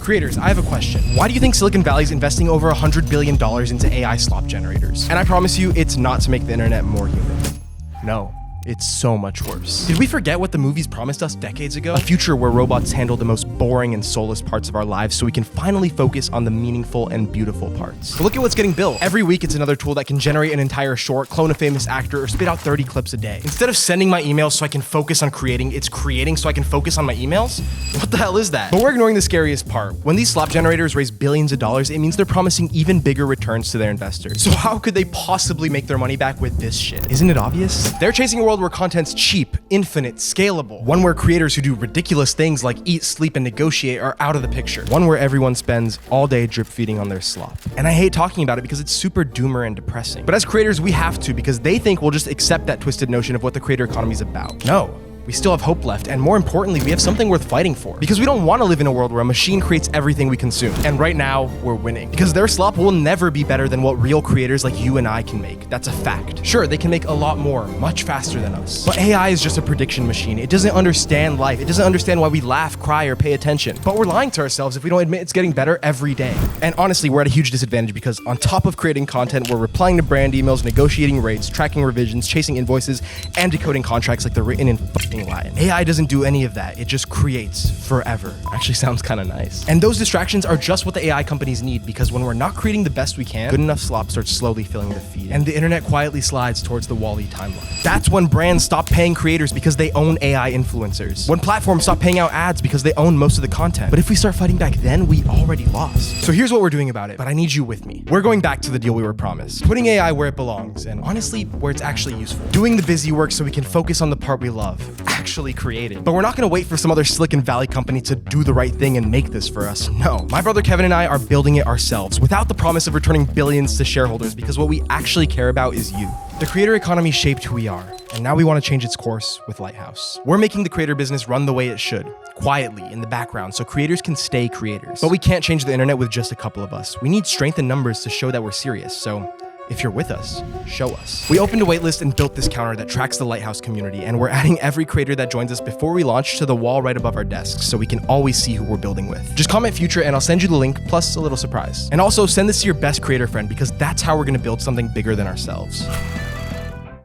Creators, I have a question. Why do you think Silicon Valley is investing over $100 billion into AI slop generators? And I promise you, it's not to make the internet more human. No. It's so much worse. Did we forget what the movies promised us decades ago? A future where robots handle the most boring and soulless parts of our lives so we can finally focus on the meaningful and beautiful parts. But look at what's getting built. Every week it's another tool that can generate an entire short, clone a famous actor, or spit out 30 clips a day. Instead of sending my emails so I can focus on creating, it's creating so I can focus on my emails? What the hell is that? But we're ignoring the scariest part. When these slop generators raise billions of dollars, it means they're promising even bigger returns to their investors. So how could they possibly make their money back with this shit? Isn't it obvious? They're chasing a world where content's cheap, infinite, scalable. One where creators who do ridiculous things like eat, sleep, and negotiate are out of the picture. One where everyone spends all day drip feeding on their slop. And I hate talking about it because it's super doomer and depressing. But as creators, we have to, because they think we'll just accept that twisted notion of what the creator economy is about. No. We still have hope left, and more importantly, we have something worth fighting for. Because we don't want to live in a world where a machine creates everything we consume. And right now, we're winning. Because their slop will never be better than what real creators like you and I can make. That's a fact. Sure, they can make a lot more, much faster than us. But AI is just a prediction machine. It doesn't understand life. It doesn't understand why we laugh, cry, or pay attention. But we're lying to ourselves if we don't admit it's getting better every day. And honestly, we're at a huge disadvantage because on top of creating content, we're replying to brand emails, negotiating rates, tracking revisions, chasing invoices, and decoding contracts like they're written in fucking Latin. AI doesn't do any of that. It just creates forever. Actually sounds kind of nice. And those distractions are just what the AI companies need, because when we're not creating the best we can, good enough slop starts slowly filling the feed. And the internet quietly slides towards the WALL-E timeline. That's when brands stop paying creators because they own AI influencers. When platforms stop paying out ads because they own most of the content. But if we start fighting back then, we already lost. So here's what we're doing about it, but I need you with me. We're going back to the deal we were promised. Putting AI where it belongs, and honestly, where it's actually useful. Doing the busy work so we can focus on the part we love. Actually creating. But we're not gonna wait for some other Silicon Valley company to do the right thing and make this for us. No. My brother Kevin and I are building it ourselves without the promise of returning billions to shareholders, because what we actually care about is you. The creator economy shaped who we are, and now we want to change its course with Lighthouse. We're making the creator business run the way it should, quietly, in the background, so creators can stay creators. But we can't change the internet with just a couple of us. We need strength in numbers to show that we're serious, so if you're with us, show us. We opened a waitlist and built this counter that tracks the Lighthouse community, and we're adding every creator that joins us before we launch to the wall right above our desks so we can always see who we're building with. Just comment future and I'll send you the link, plus a little surprise. And also send this to your best creator friend, because that's how we're gonna build something bigger than ourselves.